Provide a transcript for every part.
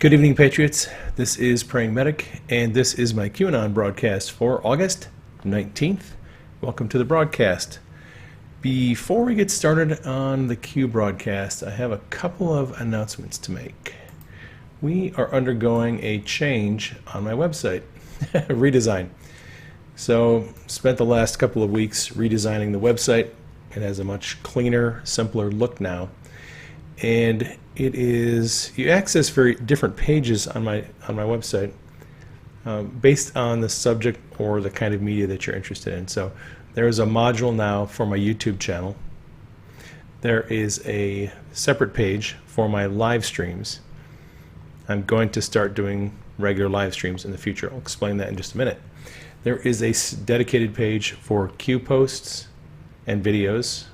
Good evening, Patriots. This is Praying Medic, and this is my QAnon broadcast for August 19th. Welcome to the broadcast. Before we get started on the Q broadcast, I have a couple of announcements to make. We are undergoing a change on my website, a redesign. So, spent the last couple of weeks redesigning the website. It has a much cleaner, simpler look now. And it is, you access very different pages on my website based on the subject or the kind of media that you're interested in. So there is a module now for my YouTube channel. There is a separate page for my live streams. I'm going to start doing regular live streams in the future. I'll explain that in just a minute. There is a dedicated page for Q posts and videos.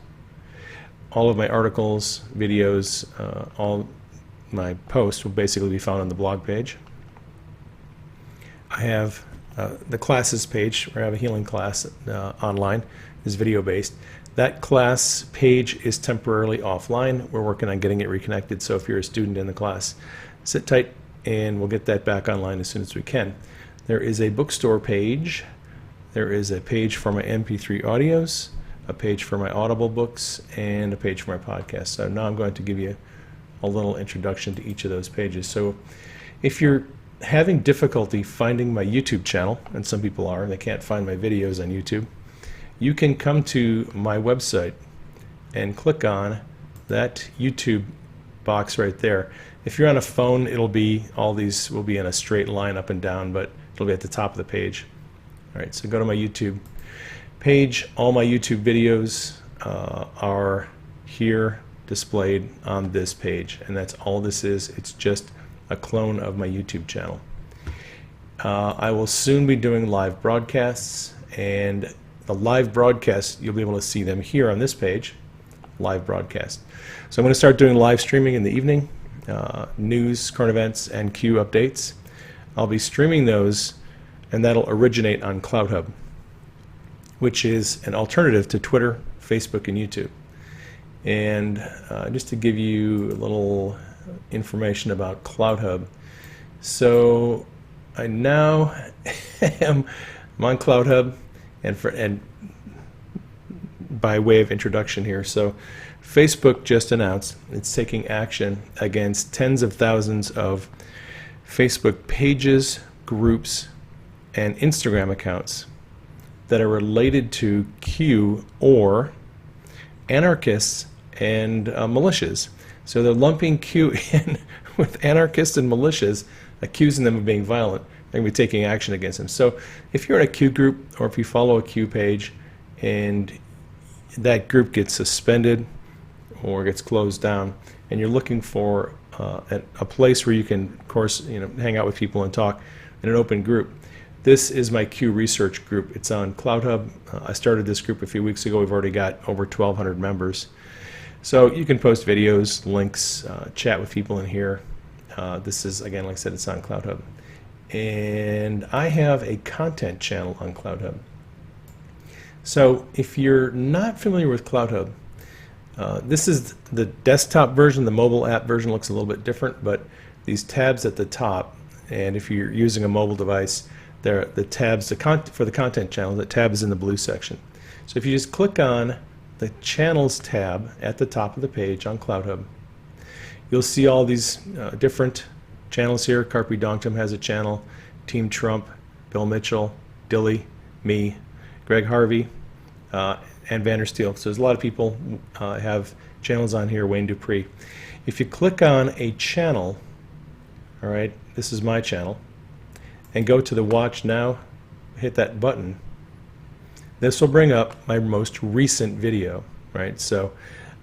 All of my articles, videos, all my posts will basically be found on the blog page. I have the classes page where I have a healing class online. Is video based. That class page is temporarily offline. We're working on getting it reconnected, so if you're a student in the class, sit tight and we'll get that back online as soon as we can. There is a bookstore page. There is a page for my MP3 audios, a page for my Audible books, and a page for my podcast. So now I'm going to give you a little introduction to each of those pages. So if you're having difficulty finding my YouTube channel, and some people are, and they can't find my videos on YouTube, you can come to my website and click on that YouTube box right there. If you're on a phone, it'll be, all these will be in a straight line up and down, but it'll be at the top of the page. All right, so go to my YouTube page. All my YouTube videos are here displayed on this page, and that's all this is. It's just a clone of my YouTube channel. I will soon be doing live broadcasts, and the live broadcasts, you'll be able to see them here on this page, live broadcast. So I'm going to start doing live streaming in the evening, news, current events, and Q updates. I'll be streaming those, and that'll originate on CloutHub, which is an alternative to Twitter, Facebook, and YouTube. And just to give you a little information about CloutHub, so I now am on CloutHub, and by way of introduction here, so Facebook just announced it's taking action against tens of thousands of Facebook pages, groups, and Instagram accounts that are related to Q or anarchists and militias. So they're lumping Q in with anarchists and militias, accusing them of being violent. They're going to be taking action against them. So if you're in a Q group or if you follow a Q page and that group gets suspended or gets closed down, and you're looking for a place where you can, of course, hang out with people and talk in an open group, this is my Q research group. It's on CloutHub. I started this group a few weeks ago. We've already got over 1,200 members. So you can post videos, links, chat with people in here. This is, again, like I said, it's on CloutHub. And I have a content channel on CloutHub. So if you're not familiar with CloutHub, this is the desktop version. The mobile app version looks a little bit different, but these tabs at the top, and if you're using a mobile device, the tabs for the content channel, the tab is in the blue section. So if you just click on the channels tab at the top of the page on CloutHub, you'll see all these different channels here. Carpe Donktum has a channel, Team Trump, Bill Mitchell, Dilly, me, Greg Harvey, and Vandersteel. So there's a lot of people have channels on here, Wayne Dupree. If you click on a channel, all right, this is my channel, and go to the Watch Now, hit that button, this will bring up my most recent video, right? So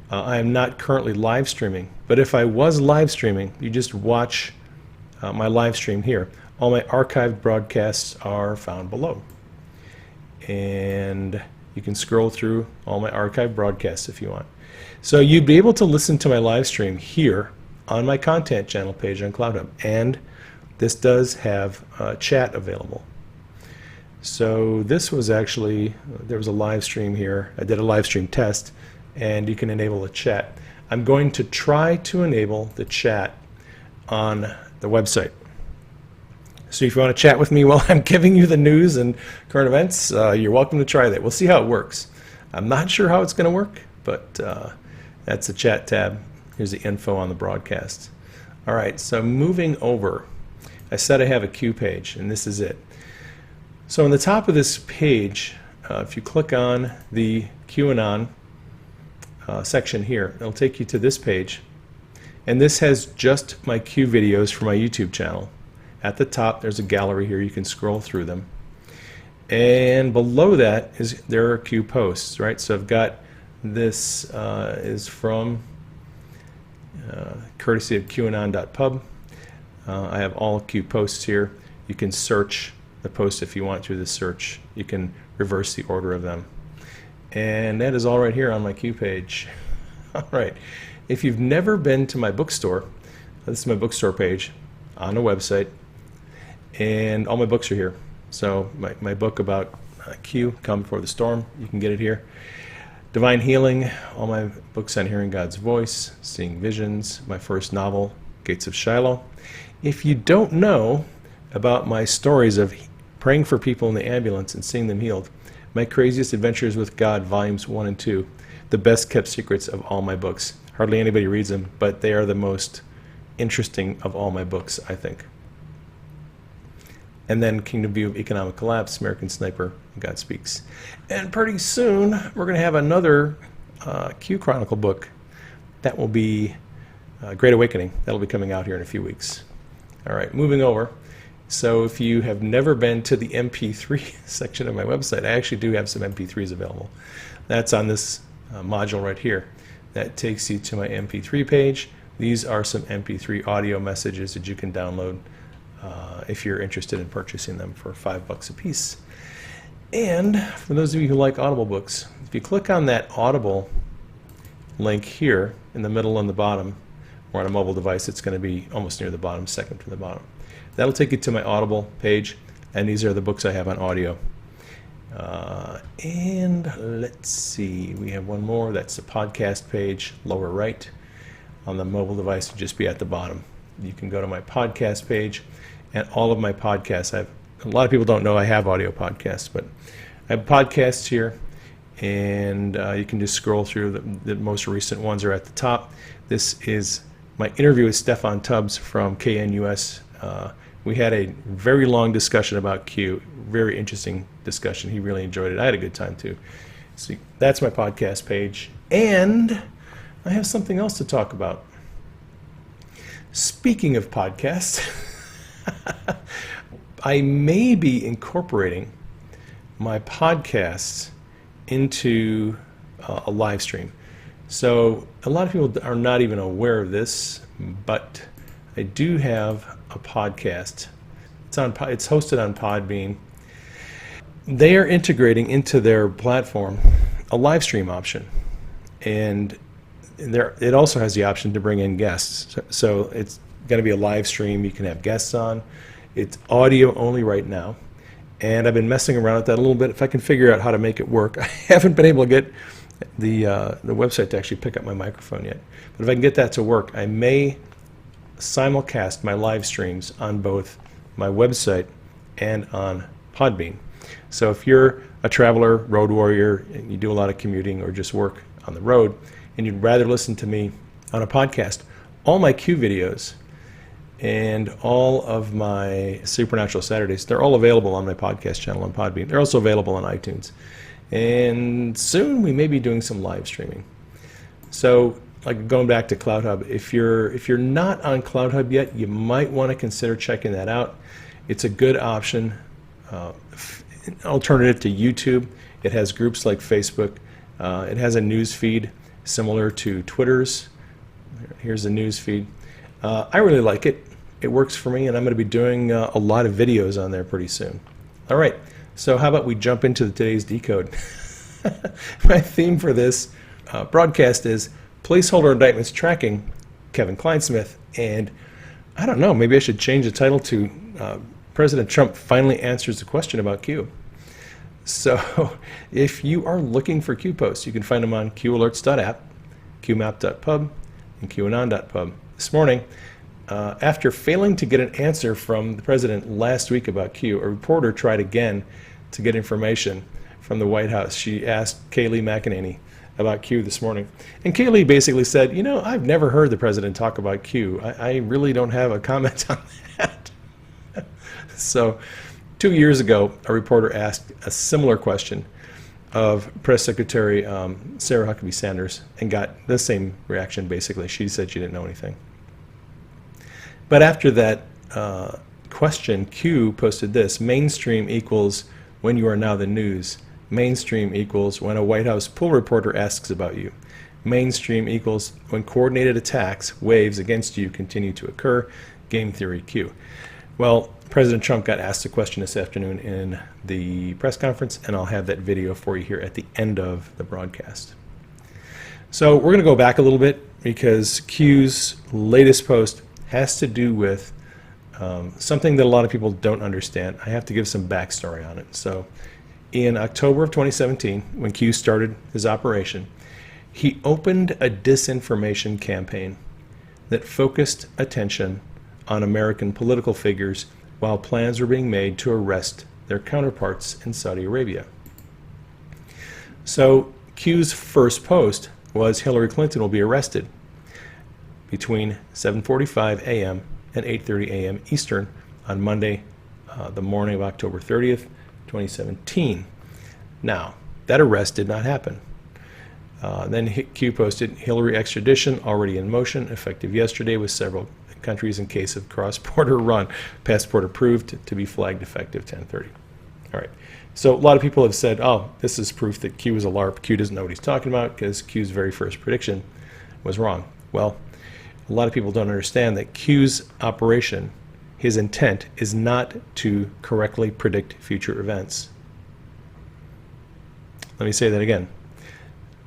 I am not currently live streaming, but if I was live streaming, you just watch my live stream here. All my archived broadcasts are found below. And you can scroll through all my archived broadcasts if you want. So you'd be able to listen to my live stream here on my content channel page on CloutHub, and this does have chat available. So this was actually, there was a live stream here. I did a live stream test, and you can enable a chat. I'm going to try to enable the chat on the website. So if you want to chat with me while I'm giving you the news and current events, you're welcome to try that. We'll see how it works. I'm not sure how it's going to work, but that's the chat tab. Here's the info on the broadcast. All right, so moving over, I said I have a Q page, and this is it. So on the top of this page, if you click on the QAnon section here, it'll take you to this page. And this has just my Q videos for my YouTube channel. At the top, there's a gallery here. You can scroll through them. And below that there are Q posts, right? So I've got this is from courtesy of QAnon.pub. I have all Q posts here. You can search the post if you want through the search. You can reverse the order of them. And that is all right here on my Q page. All right. If you've never been to my bookstore, this is my bookstore page on the website. And all my books are here. So my book about Q, Come Before the Storm, you can get it here. Divine Healing, all my books on hearing God's voice, seeing visions, my first novel, Gates of Shiloh. If you don't know about my stories of praying for people in the ambulance and seeing them healed, My Craziest Adventures with God, Volumes 1 and 2, the best kept secrets of all my books. Hardly anybody reads them, but they are the most interesting of all my books, I think. And then Kingdom View of Economic Collapse, American Sniper, God Speaks. And pretty soon, we're going to have another Q Chronicle book. That will be Great Awakening. That'll be coming out here in a few weeks. All right, moving over. So if you have never been to the MP3 section of my website, I actually do have some MP3s available. That's on this module right here. That takes you to my MP3 page. These are some MP3 audio messages that you can download if you're interested in purchasing them for $5 a piece. And for those of you who like Audible books, if you click on that Audible link here in the middle and the bottom, or on a mobile device, it's going to be almost near the bottom, second from the bottom. That'll take you to my Audible page, and these are the books I have on audio. And let's see, we have one more. That's the podcast page, lower right. On the mobile device, it'll just be at the bottom. You can go to my podcast page, and all of my podcasts. A lot of people don't know I have audio podcasts, but I have podcasts here, and you can just scroll through. The most recent ones are at the top. This is my interview with Stefan Tubbs from KNUS. We had a very long discussion about Q, very interesting discussion. He really enjoyed it. I had a good time too. So that's my podcast page. And I have something else to talk about. Speaking of podcasts, I may be incorporating my podcasts into a live stream. So a lot of people are not even aware of this, but I do have a podcast. It's hosted on Podbean. They are integrating into their platform a live stream option, and it also has the option to bring in guests. So it's going to be a live stream. You can have guests on. It's audio only right now, and I've been messing around with that a little bit. If I can figure out how to make it work, I haven't been able to get the website to actually pick up my microphone yet. But if I can get that to work, I may simulcast my live streams on both my website and on Podbean. So if you're a traveler, road warrior, and you do a lot of commuting or just work on the road, and you'd rather listen to me on a podcast, all my Q videos and all of my Supernatural Saturdays, they're all available on my podcast channel on Podbean. They're also available on iTunes. And soon we may be doing some live streaming. So like going back to CloudHub, if you're not on CloudHub yet, you might want to consider checking that out. It's a good option, alternative to YouTube. It has groups like Facebook. It has a news feed similar to Twitter's. Here's the news feed. I really like it. It works for me, and I'm going to be doing a lot of videos on there pretty soon. All right, so how about we jump into today's decode? My theme for this broadcast is Placeholder Indictments Tracking Kevin Kleinsmith, and I don't know, maybe I should change the title to President Trump finally answers the question about Q. So if you are looking for Q posts, you can find them on qalerts.app, qmap.pub, and qanon.pub. This morning, After failing to get an answer from the president last week about Q, a reporter tried again to get information from the White House. She asked Kayleigh McEnany about Q this morning. And Kayleigh basically said, you know, I've never heard the president talk about Q. I really don't have a comment on that. So 2 years ago, a reporter asked a similar question of Press Secretary Sarah Huckabee Sanders and got the same reaction, basically. She said she didn't know anything. But after that question, Q posted this: mainstream equals when you are now the news. Mainstream equals when a White House pool reporter asks about you. Mainstream equals when coordinated attacks, waves against you continue to occur. Game theory Q. Well, President Trump got asked a question this afternoon in the press conference, and I'll have that video for you here at the end of the broadcast. So we're going to go back a little bit because Q's latest post has to do with something that a lot of people don't understand. I have to give some backstory on it. So in October of 2017, when Q started his operation, he opened a disinformation campaign that focused attention on American political figures while plans were being made to arrest their counterparts in Saudi Arabia. So Q's first post was Hillary Clinton will be arrested between 7:45 a.m. and 8:30 a.m. Eastern on Monday, the morning of October 30th, 2017. Now, that arrest did not happen. Then Q posted Hillary extradition already in motion, effective yesterday with several countries in case of cross-border run. Passport approved to be flagged effective 10:30. All right. So a lot of people have said, oh, this is proof that Q is a LARP. Q doesn't know what he's talking about because Q's very first prediction was wrong. Well, a lot of people don't understand that Q's operation, his intent, is not to correctly predict future events. Let me say that again.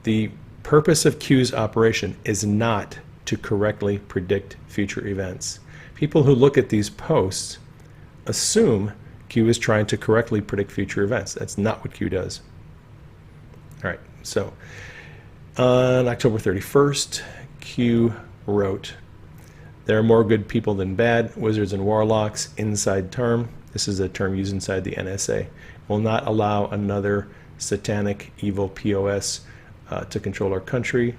The purpose of Q's operation is not to correctly predict future events. People who look at these posts assume Q is trying to correctly predict future events. That's not what Q does. All right, so on October 31st, Q wrote, there are more good people than bad, wizards and warlocks, inside term. This is a term used inside the NSA. Will not allow another satanic, evil POS to control our country.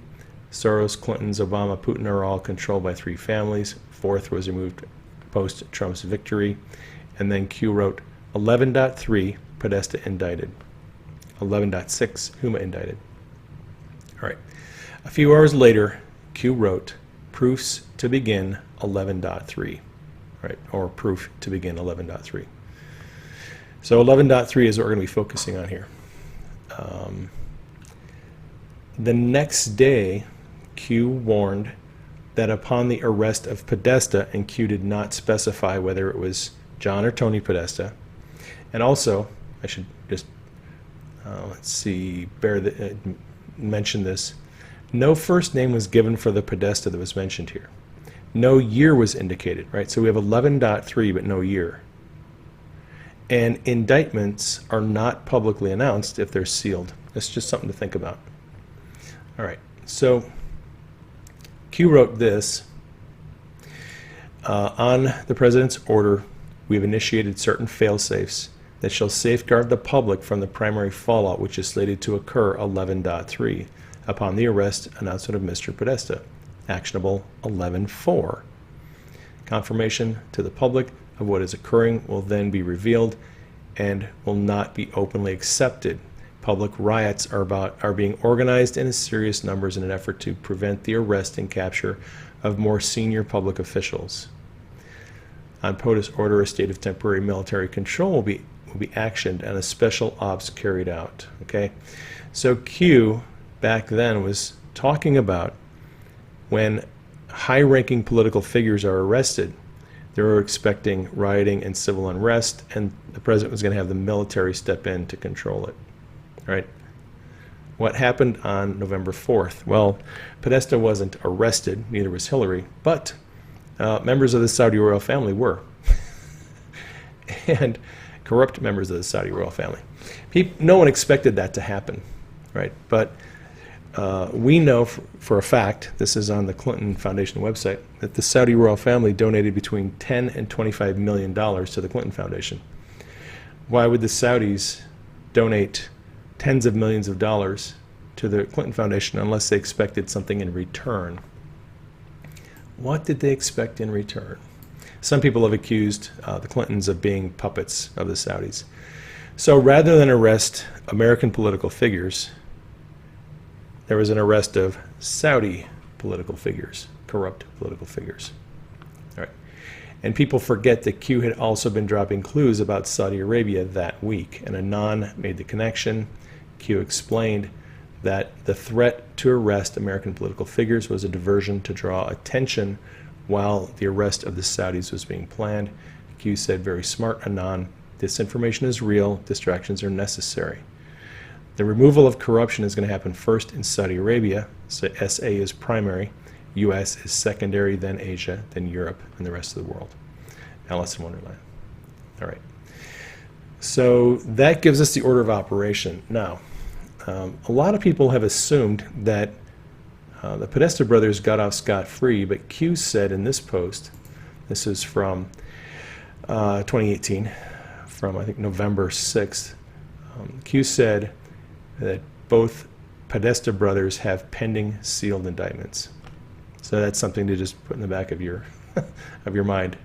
Soros, Clinton's, Obama, Putin are all controlled by three families. Fourth was removed post-Trump's victory. And then Q wrote 11.3, Podesta indicted. 11.6, Huma indicted. All right. A few hours later, Q wrote proofs to begin 11.3, right? Or proof to begin 11.3. So 11.3 is what we're going to be focusing on here. The next day, Q warned that upon the arrest of Podesta, and Q did not specify whether it was John or Tony Podesta, and also, I should just, mention this, no first name was given for the Podesta that was mentioned here. No year was indicated, right? So we have 11.3, but no year. And indictments are not publicly announced if they're sealed. That's just something to think about. All right, so Q wrote this, on the President's order, we have initiated certain fail-safes that shall safeguard the public from the primary fallout which is slated to occur 11.3 upon the arrest announcement of Mr. Podesta. Actionable 11.4. Confirmation to the public of what is occurring will then be revealed and will not be openly accepted. Public riots are being organized in serious numbers in an effort to prevent the arrest and capture of more senior public officials. On POTUS order, a state of temporary military control will be actioned and a special ops carried out. Okay, so Q back then was talking about when high-ranking political figures are arrested, they were expecting rioting and civil unrest, and the president was going to have the military step in to control it. Right? What happened on November 4th? Well, Podesta wasn't arrested, neither was Hillary, but members of the Saudi royal family were. And corrupt members of the Saudi royal family. No one expected that to happen, right? But we know for a fact, this is on the Clinton Foundation website, that the Saudi royal family donated between $10 and $25 million to the Clinton Foundation. Why would the Saudis donate tens of millions of dollars to the Clinton Foundation unless they expected something in return? What did they expect in return? Some people have accused the Clintons of being puppets of the Saudis. So rather than arrest American political figures, there was an arrest of Saudi political figures, corrupt political figures. All right. And people forget that Q had also been dropping clues about Saudi Arabia that week, and Anon made the connection. Q explained that the threat to arrest American political figures was a diversion to draw attention while the arrest of the Saudis was being planned. Q said, very smart, Anon, this information is real, distractions are necessary. The removal of corruption is going to happen first in Saudi Arabia. So SA is primary, US is secondary, then Asia, then Europe, and the rest of the world. Alice in Wonderland. All right. So that gives us the order of operation. Now, a lot of people have assumed that the Podesta brothers got off scot-free, but Q said in this post, this is from 2018, from I think November 6th, Q said that both Podesta brothers have pending sealed indictments. So that's something to just put in the back of your of your mind.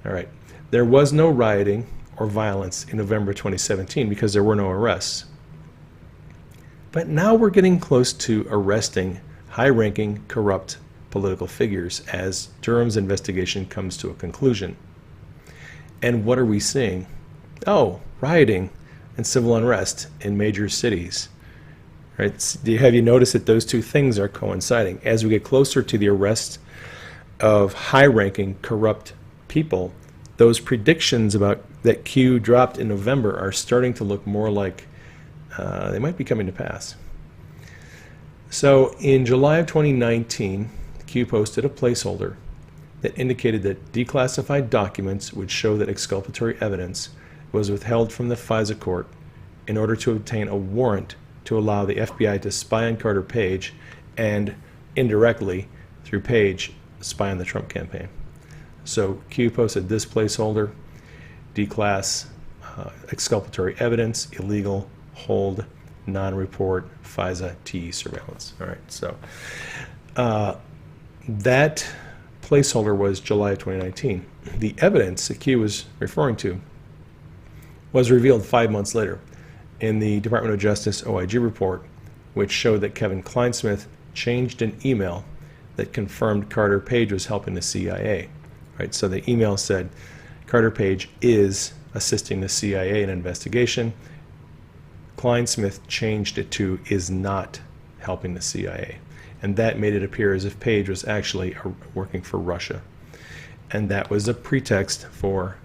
All right. There was no rioting or violence in November 2017 because there were no arrests. But now we're getting close to arresting high-ranking, corrupt political figures as Durham's investigation comes to a conclusion. And what are we seeing? Oh, rioting and civil unrest in major cities. Right? Have you noticed that those two things are coinciding? As we get closer to the arrest of high-ranking, corrupt people, those predictions about that Q dropped in November are starting to look more like they might be coming to pass. So in July of 2019, Q posted a placeholder that indicated that declassified documents would show that exculpatory evidence was withheld from the FISA court in order to obtain a warrant to allow the FBI to spy on Carter Page and indirectly, through Page, spy on the Trump campaign. So Q posted this placeholder, declass, exculpatory evidence, illegal, hold, non-report, FISA, TE surveillance. All right, so that placeholder was July of 2019. The evidence that Q was referring to was revealed 5 months later in the Department of Justice OIG report, which showed that Kevin Kleinsmith changed an email that confirmed Carter Page was helping the CIA. Right? So the email said Carter Page is assisting the CIA in an investigation. Kleinsmith changed it to is not helping the CIA. And that made it appear as if Page was actually working for Russia. And that was a pretext for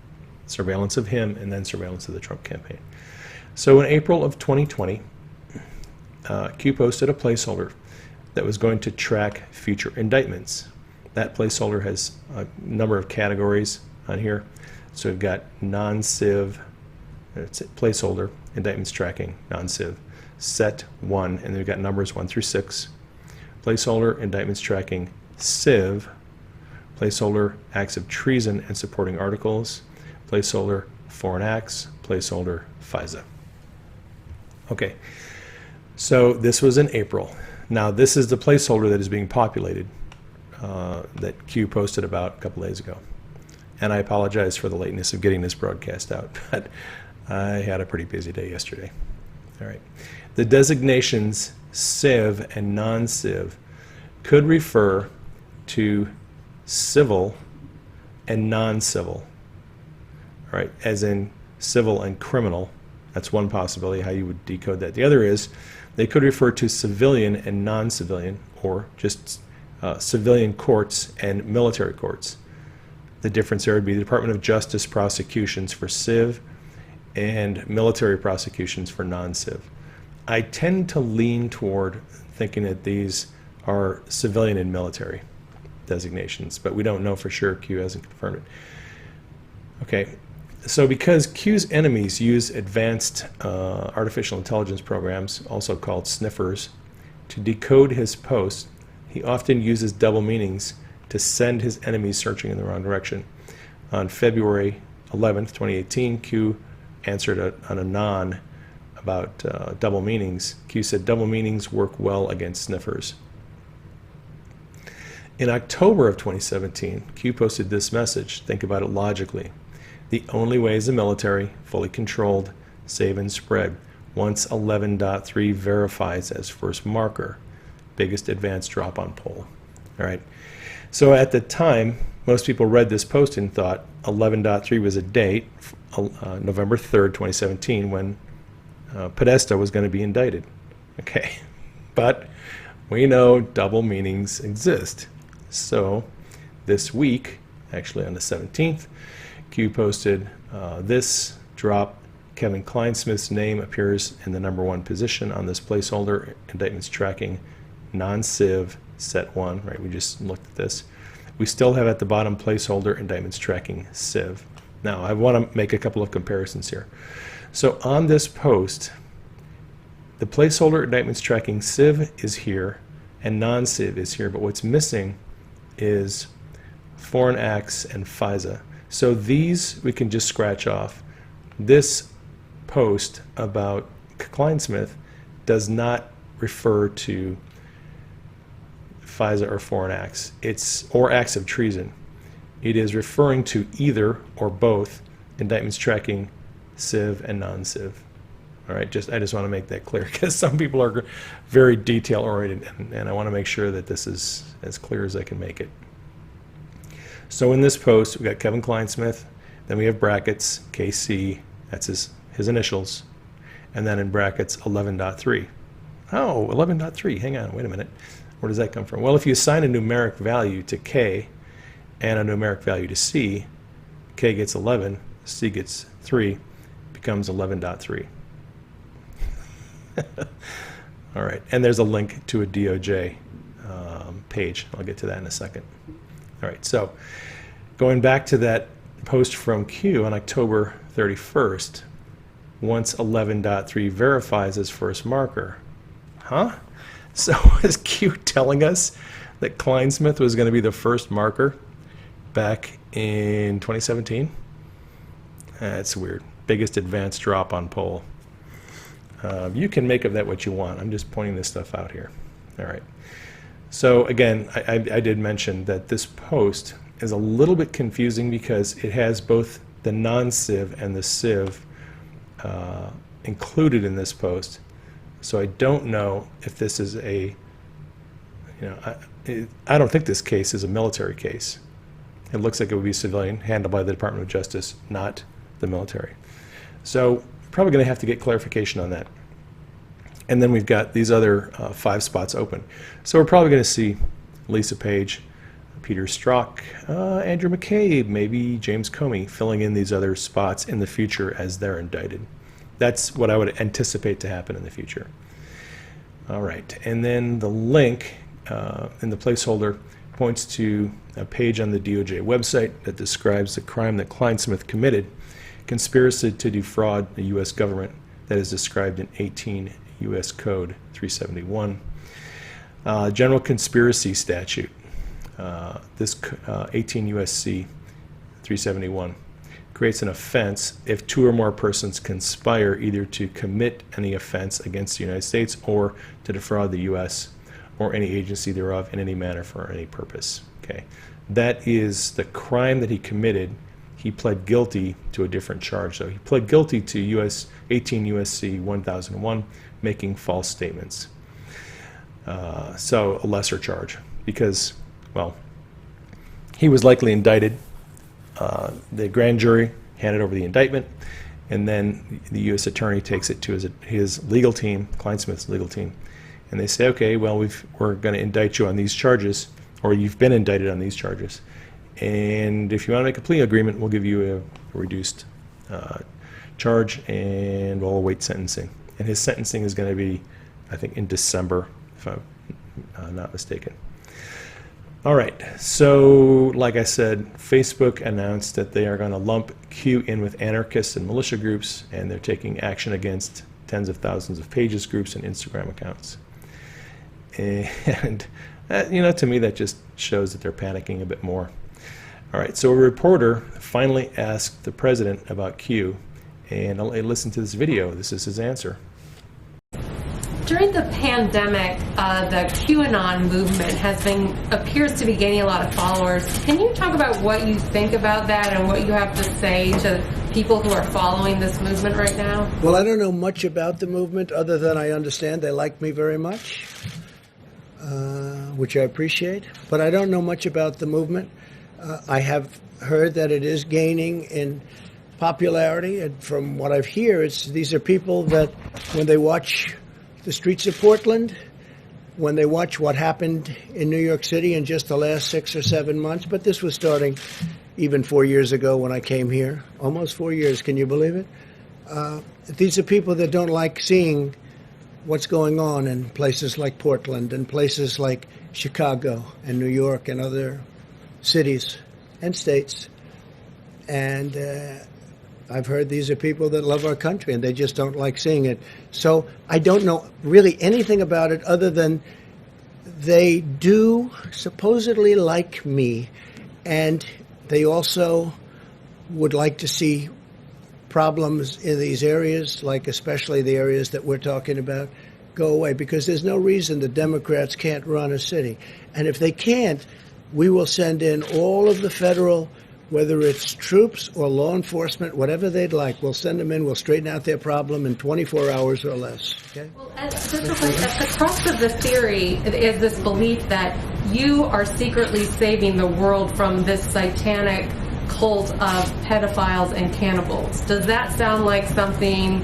surveillance of him and then surveillance of the Trump campaign. So in April of 2020, Q posted a placeholder that was going to track future indictments. That placeholder has a number of categories on here. So we've got non-civ, it's a placeholder, indictments tracking, non-civ, set 1, and then we've got numbers 1 through 6. Placeholder, indictments tracking, civ, placeholder, acts of treason and supporting articles, placeholder, foreign acts, placeholder, FISA. Okay, so this was in April. Now this is the placeholder that is being populated that Q posted about a couple days ago. And I apologize for the lateness of getting this broadcast out, but I had a pretty busy day yesterday. All right. The designations civ and non-civ could refer to civil and non-civil, right? As in civil and criminal. That's one possibility how you would decode that. The other is they could refer to civilian and non-civilian, or just civilian courts and military courts. The difference there would be the Department of Justice prosecutions for civ and military prosecutions for non-civ. I tend to lean toward thinking that these are civilian and military designations, but we don't know for sure. Q hasn't confirmed it. Okay, so because Q's enemies use advanced artificial intelligence programs, also called sniffers, To decode his posts, he often uses double meanings to send his enemies searching in the wrong direction. On February 11th, 2018, Q answered on Anon about double meanings. Q said double meanings work well against sniffers. In October of 2017, Q posted this message. Think about it logically. The only way is the military, fully controlled, save and spread. Once 11.3 verifies as first marker. Biggest advance drop on poll. All right. So at the time, most people read this post and thought 11.3 was a date, November 3rd, 2017, when Podesta was going to be indicted. Okay. But we know double meanings exist. So this week, actually on the 17th, Q posted this drop. Kevin Kleinsmith's name appears in the #1 position on this placeholder, indictments tracking non-civ set 1, right? We just looked at this. We still have at the bottom placeholder, indictments tracking civ. Now, I want to make a couple of comparisons here. So on this post, the placeholder indictments tracking civ is here and non-civ is here, but what's missing is foreign acts and FISA. So these we can just scratch off. This post about Kleinsmith does not refer to FISA or foreign acts. Or acts of treason. It is referring to either or both indictments tracking civ and non-civ. All right, I just want to make that clear because some people are very detail oriented, and I want to make sure that this is as clear as I can make it. So in this post, we got Kevin Kleinsmith, then we have brackets, KC, that's his initials, and then in brackets 11.3. Oh, 11.3, hang on, wait a minute. Where does that come from? Well, if you assign a numeric value to K and a numeric value to C, K gets 11, C gets 3, becomes 11.3. All right, and there's a link to a DOJ page. I'll get to that in a second. All right, so going back to that post from Q on October 31st, once 11.3 verifies as first marker. Huh? So is Q telling us that Kleinsmith was going to be the first marker back in 2017? That's weird. Biggest advance drop on poll. You can make of that what you want. I'm just pointing this stuff out here. All right. So again, I did mention that this post is a little bit confusing because it has both the non-civ and the civ included in this post. So I don't know if this is I don't think this case is a military case. It looks like it would be civilian, handled by the Department of Justice, not the military. So probably going to have to get clarification on that. And then we've got these other 5 spots open. So we're probably going to see Lisa Page, Peter Strzok, Andrew McCabe, maybe James Comey filling in these other spots in the future as they're indicted. That's what I would anticipate to happen in the future. All right, and then the link in the placeholder points to a page on the DOJ website that describes the crime that Kleinsmith committed, conspiracy to defraud the U.S. government, that is described in 18 U.S. Code 371. General conspiracy statute, this 18 U.S.C. 371. Creates an offense if 2 or more persons conspire either to commit any offense against the United States or to defraud the U.S. or any agency thereof in any manner for any purpose. Okay, that is the crime that he committed. He pled guilty to a different charge. So he pled guilty to 18 U.S.C. 1001, making false statements. So a lesser charge because, well, he was likely indicted. The grand jury handed over the indictment, and then the U.S. attorney takes it to his legal team, Kleinsmith's legal team, and they say, okay, well, we're going to indict you on these charges, or you've been indicted on these charges, and if you want to make a plea agreement, we'll give you a reduced charge, and we'll await sentencing. And his sentencing is going to be, I think, in December, if I'm not mistaken. All right, so like I said, Facebook announced that they are going to lump Q in with anarchists and militia groups, and they're taking action against tens of thousands of pages, groups, and Instagram accounts. And to me, that just shows that they're panicking a bit more. All right, so a reporter finally asked the president about Q, and I'll listen to this video. This is his answer. During the pandemic, the QAnon movement appears to be gaining a lot of followers. Can you talk about what you think about that and what you have to say to people who are following this movement right now? Well, I don't know much about the movement other than I understand they like me very much, which I appreciate. But I don't know much about the movement. I have heard that it is gaining in popularity, and from what I hear, these are people that when they watch the streets of Portland, when they watch what happened in New York City in just the last 6 or 7 months, but this was starting even 4 years ago when I came here, almost 4 years, can you believe it? These are people that don't like seeing what's going on in places like Portland and places like Chicago and New York and other cities and states. And I've heard these are people that love our country and they just don't like seeing it. So I don't know really anything about it other than they do supposedly like me, and they also would like to see problems in these areas, like especially the areas that we're talking about, go away, because there's no reason the Democrats can't run a city. And if they can't, we will send in all of the federal, whether it's troops or law enforcement, whatever they'd like, we'll send them in, we'll straighten out their problem in 24 hours or less. Okay? Well, at the crux of the theory is this belief that you are secretly saving the world from this satanic cult of pedophiles and cannibals. Does that sound like something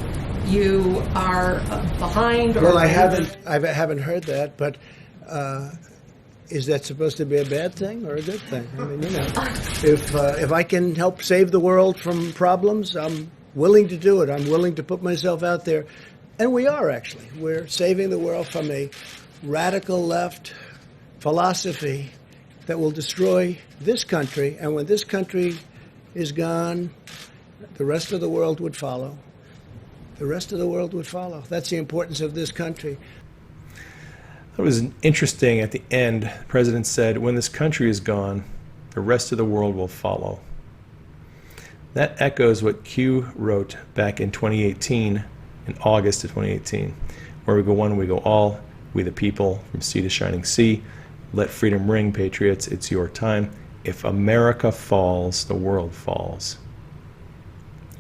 you are behind? Well, I haven't heard that, but is that supposed to be a bad thing or a good thing? I mean, if I can help save the world from problems, I'm willing to do it. I'm willing to put myself out there. And we are, actually. We're saving the world from a radical left philosophy that will destroy this country. And when this country is gone, the rest of the world would follow. The rest of the world would follow. That's the importance of this country. It was interesting at the end. The president said, when this country is gone, the rest of the world will follow. That echoes what Q wrote back in 2018, in August of 2018, where we go one, we go all, we the people, from sea to shining sea. Let freedom ring, patriots, it's your time. If America falls, the world falls.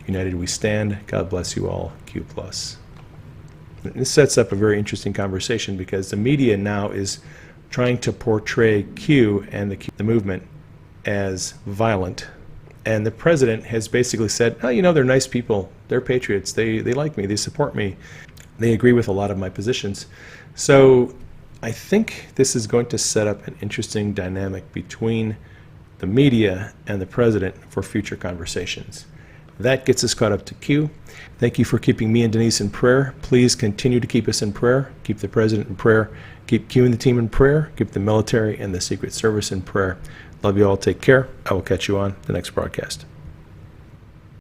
United we stand. God bless you all. Q+. This sets up a very interesting conversation because the media now is trying to portray Q and the movement as violent. And the president has basically said, oh, they're nice people. They're patriots. They like me. They support me. They agree with a lot of my positions. So I think this is going to set up an interesting dynamic between the media and the president for future conversations. That gets us caught up to Q. Thank you for keeping me and Denise in prayer. Please continue to keep us in prayer. Keep the president in prayer. Keep Q and the team in prayer. Keep the military and the Secret Service in prayer. Love you all. Take care. I will catch you on the next broadcast.